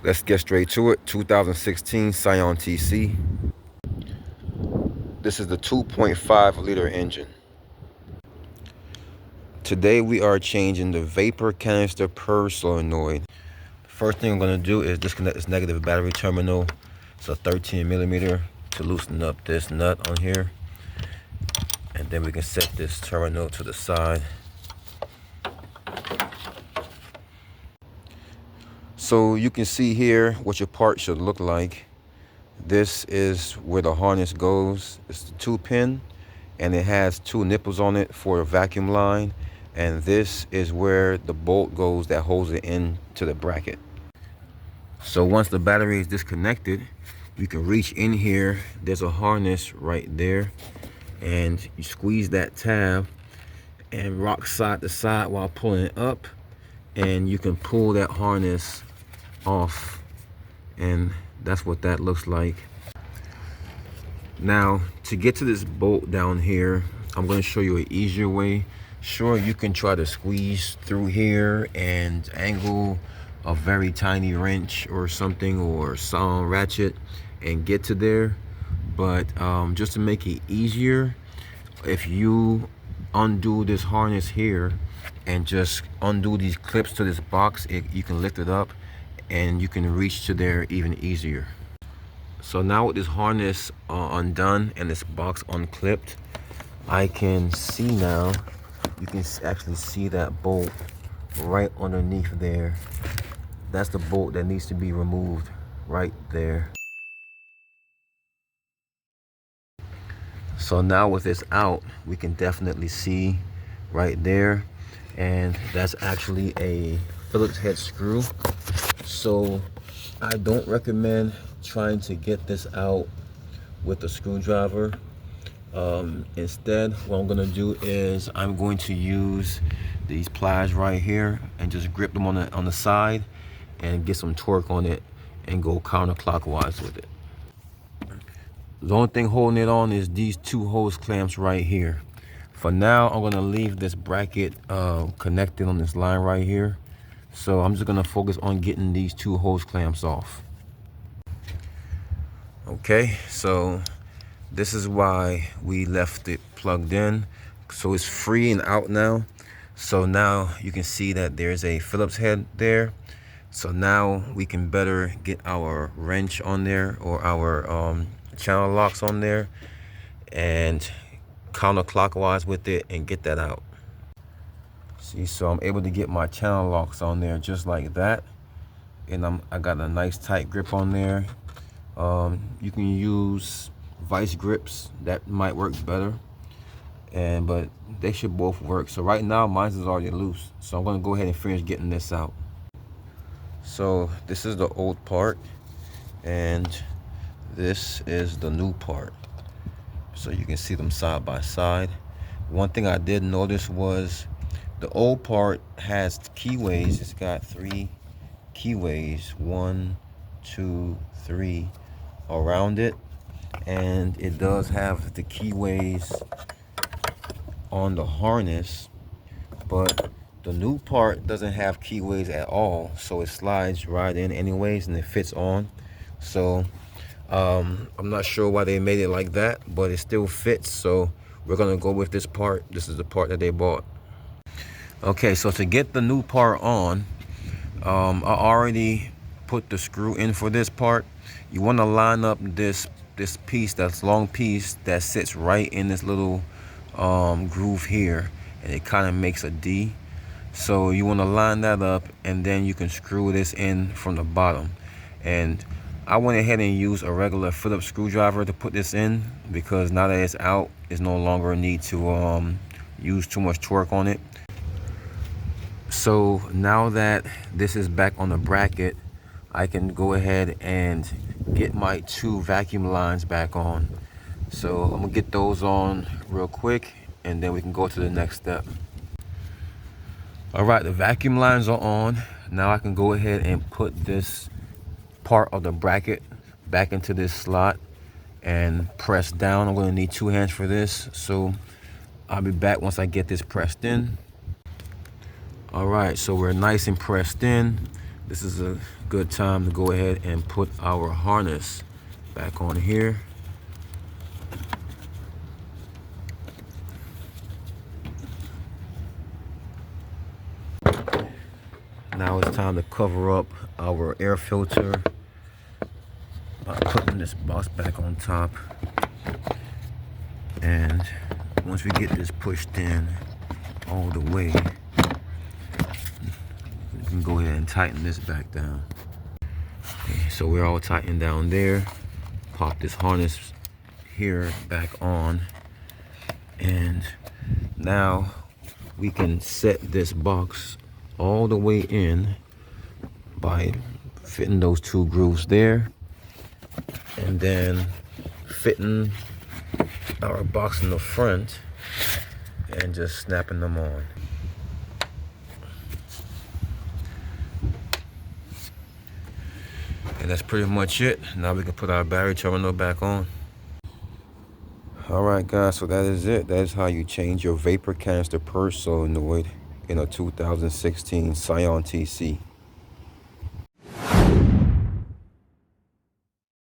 Let's get straight to it. 2016 Scion TC. This is the 2.5 liter engine. Today we are changing the vapor canister purge solenoid. First thing I'm going to do is disconnect this negative battery terminal. It's a 13 millimeter to loosen up this nut on here. And then we can set this terminal to the side. So you can see here what your part should look like. This is where the harness goes. It's the 2-pin, and it has 2 nipples on it for a vacuum line. And this is where the bolt goes that holds it into the bracket. So once the battery is disconnected, you can reach in here. There's a harness right there, and you squeeze that tab and rock side to side while pulling it up, and you can pull that harness off, and that's what that looks like. Now, to get to this bolt down here, I'm going to show you an easier way. Sure, you can try to squeeze through here and angle a very tiny wrench or something, or saw ratchet, and get to there. But just to make it easier, if you undo this harness here and just undo these clips to this box, you can lift it up and you can reach to there even easier. So now with this harness undone and this box unclipped, I can see now, you can actually see that bolt right underneath there. That's the bolt that needs to be removed right there. So now with this out, we can definitely see right there, and that's actually a Phillips head screw. So I don't recommend trying to get this out with a screwdriver. Instead, what I'm gonna do is I'm going to use these pliers right here and just grip them on the side and get some torque on it and go counterclockwise with it. The only thing holding it on is these 2 hose clamps right here. For now, I'm gonna leave this bracket connected on this line right here. So I'm just gonna focus on getting these 2 hose clamps off. Okay, so this is why we left it plugged in. So it's free and out now. So now you can see that there's a Phillips head there. So now we can better get our wrench on there, or our channel locks on there, and counterclockwise with it and get that out. See, so I'm able to get my channel locks on there just like that, and I got a nice tight grip on there. You can use vice grips, that might work better, but they should both work. So right now mine is already loose, so I'm going to go ahead and finish getting this out. So this is the old part and this is the new part, so you can see them side by side. One thing I did notice was the old part has keyways. It's got 3 keyways, 1, 2, 3 around it, and it does have the keyways on the harness, but the new part doesn't have keyways at all, so it slides right in anyways and it fits on. So I'm not sure why they made it like that, but it still fits, so we're gonna go with this part. This is the part that they bought. Okay, so to get the new part on, I already put the screw in for this part. You want to line up this piece, that's long piece that sits right in this little groove here, and it kind of makes a D. So you want to line that up, and then you can screw this in from the bottom. And I went ahead and used a regular Phillips screwdriver to put this in, because now that it's out, there's no longer a need to use too much torque on it. So now that this is back on the bracket, I can go ahead and get my 2 vacuum lines back on. So I'm gonna get those on real quick, and then we can go to the next step. All right, the vacuum lines are on. Now I can go ahead and put this part of the bracket back into this slot and press down. I'm gonna need 2 hands for this, so I'll be back once I get this pressed in. All right, so we're nice and pressed in. this is a good time to go ahead and put our harness back on here. Now it's time to cover up our air filter by putting this box back on top. And once we get this pushed in all the way, we can go ahead and tighten this back down. Okay, so we're all tightened down there. Pop this harness here back on, and now we can set this box all the way in by fitting those 2 grooves there, and then fitting our box in the front and just snapping them on. And that's pretty much it. Now we can put our battery terminal back on. Alright guys, so that is it. That is how you change your vapor canister purge solenoid in a 2016 Scion TC.